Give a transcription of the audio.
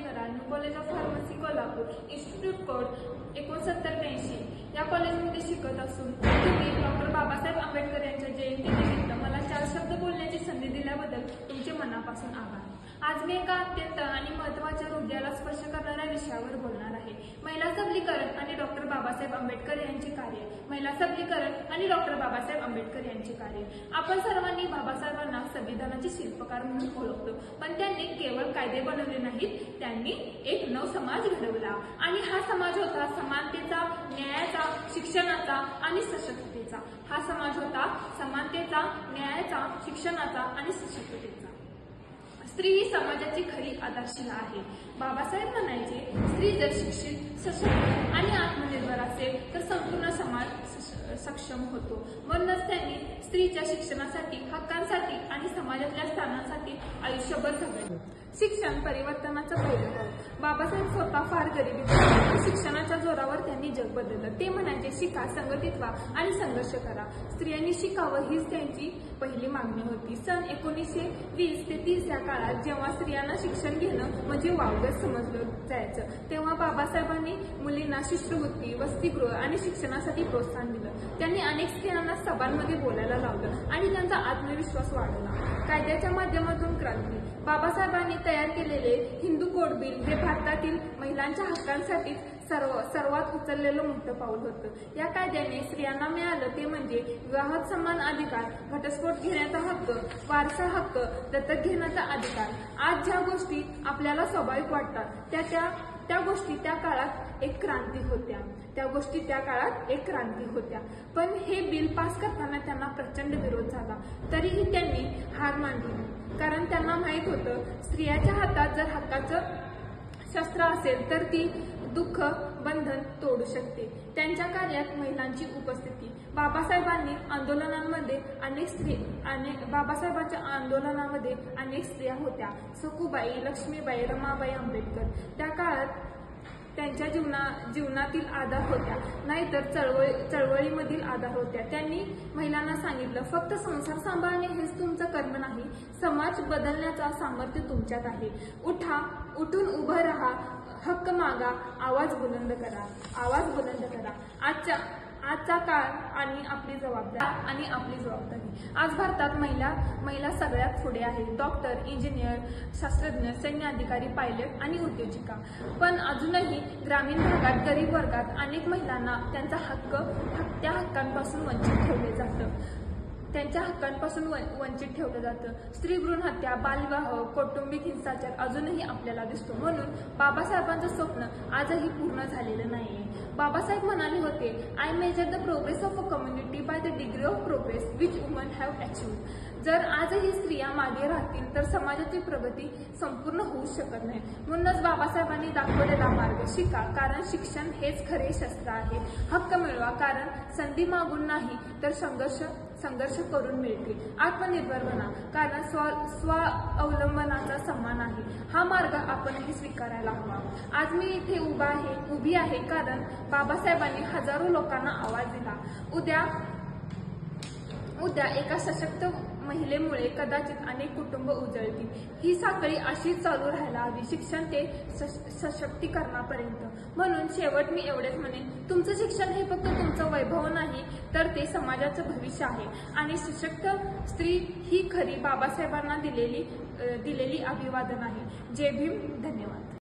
करा. New college of pharmacy Kolhapur, institute code 6982. या कॉलेजमध्ये शिकत असून तुम्ही डॉक्टर बाबासाहेब आंबेडकर यांच्या जयंतीनिमित्त मला 4 शब्द बोलण्याची संधी दिल्याबद्दल तुमचे मनापासून आभार. आज मी एका अत्यंत आणि महत्त्वाच्या हृदयाला स्पर्श करणाऱ्या विषयावर बोलणार आहे. महिला सबलीकरण आणि डॉक्टर बाबासाहेब आंबेडकर यांचे कार्य. महिला सबलीकरण आणि डॉक्टर बाबासाहेब आंबेडकर यांचे कार्य. आपण सर्वांनी बाबासाहेबांना संविधानाचे शिल्पकार म्हणून ओळखतो, पण त्यांनी केवळ कायदे बनवले नाहीत, त्यांनी एक नवसमाज घडवला. आणि हा समाज होता समानतेचा, न्यायाचा, शिक्षणाचा आणि सशक्ततेचा. हा समाज होता समानतेचा, न्यायाचा, शिक्षणाचा आणि सशक्ततेचा. स्त्री ही समाजाची खरी आधारशिला आहे. बाबासाहेब म्हणायचे, स्त्री जर शिक्षित, सशक्त आणि आत्मनिर्भर असेल तर संपूर्ण समाज सक्षम होतो. म्हणूनच त्यांनी स्त्रीच्या शिक्षणासाठी, हक्कांसाठी आणि समाजातल्या स्थानासाठी आयुष्यभर झगडले. शिक्षण परिवर्तनाचं पहिलं पाऊल. बाबासाहेब स्वतः फार गरिबीत होते. शिक्षणाच्या जोरावर त्यांनी जग बदललं. ते म्हणायचे, शिका, संघटित व्हा आणि संघर्ष करा. स्त्रियांनी शिकावं हीच त्यांची पहिली मागणी होती. सन 1920 ते 30 या काळात जेव्हा स्त्रियांना शिक्षण घेणं म्हणजे वावगं समजलं जायचं, तेव्हा बाबासाहेबांनी मुलींना शिष्यवृत्ती, वसतिगृह आणि शिक्षणासाठी प्रोत्साहन दिलं. त्यांनी अनेक स्त्रियांना सभांमध्ये बोलायला लावलं आणि त्यांचा आत्मविश्वास वाढवला. कायद्याच्या माध्यमातून क्रांती. बाबासाहेबांनी तयार केलेले हिंदू कोड बिल हे भारतातील महिलांच्या हक्कांसाठी सर्वात उचललेलं मोठं पाऊल होतं. या कायद्याने स्त्रियांना मिळालं ते म्हणजे विवाहात समान अधिकार, घटस्फोट घेण्याचा हक्क, वारसा हक्क, दत्तक घेण्याचा अधिकार. आज ज्या गोष्टी आपल्याला स्वाभाविक वाटतात त्या गोष्टी त्या काळात एक क्रांती होत्या. पण हे बिल पास करताना त्यांना प्रचंड विरोध झाला. तरीही त्यांनी हार मानली, कारण त्यांना माहित होतं स्त्रियाच्या हातात जर हक्काचं शस्त्र असेल तर ती दुःख, बंधन तोडू शकते. त्यांच्या कार्यात महिलांची उपस्थिती. बाबासाहेबांच्या आंदोलनामध्ये अनेक स्त्रिया होत्या. सखूबाई, लक्ष्मीबाई, रमाबाई आंबेडकर त्या काळात त्यांच्या जीवनातील आधार होत्या, नाहीतर चळवळीमधील आधार होत्या. त्यांनी महिलांना सांगितलं, फक्त संसार सांभाळणे हेच तुमचं कर्म नाही, समाज बदलण्याचा सामर्थ्य तुमच्यात आहे. उठून उभं राहा, हक्क मागा, आवाज बुलंद करा. आजचा काळ आणि आपली जबाबदारी. आज भारतात महिला सगळ्यात पुढे आहेत. डॉक्टर, इंजिनियर, शास्त्रज्ञ, सैन्य अधिकारी, पायलट आणि उद्योजिका. पण अजूनही ग्रामीण भागात, गरीब वर्गात अनेक महिलांना त्या हक्कांपासून वंचित ठेवलं जातं. स्त्री भ्रूण हत्या, बालविवाह, कौटुंबिक हिंसाचार अजूनही आपल्याला दिसतो. म्हणून बाबासाहेबांचं स्वप्न आजही पूर्ण झालेलं नाहीये. बाबासाहेब म्हणाले होते, I measure the progress of a community by the degree of progress which woman have achieved. जर आजही स्त्रिया मागे राहतील तर समाजाची प्रगती संपूर्ण होऊ शकत नाही. म्हणूनच बाबासाहेबांनी दाखवलेला मार्ग शिका, कारण शिक्षण हेच खरे शस्त्र आहे. हक्क मिळवा, कारण संधी मागून नाही तर संघर्ष करून मिळते. आत्मनिर्भर बना, कारण स्वावलंबनाचा सन्मान आहे. हा मार्ग आपणही स्वीकारायला हवा. आज मी इथे उभी आहे कारण बाबासाहेबांनी हजारो लोकांना आवाज दिला. उद्या एका सशक्त महिलेमुळे कदाचित अनेक कुटुंब उजळतील. ही साखळी अशीच चालू राहायला हवी, शिक्षण ते सशक्तीकरणापर्यंत. म्हणून शेवट मी एवढेच म्हणेन, तुमचं शिक्षण हे फक्त तुमचं वैभव नाही तर ते समाजाचं भविष्य आहे. आणि सशक्त स्त्री ही खरी बाबासाहेबांना दिलेली अभिवादन आहे. जय भीम. धन्यवाद.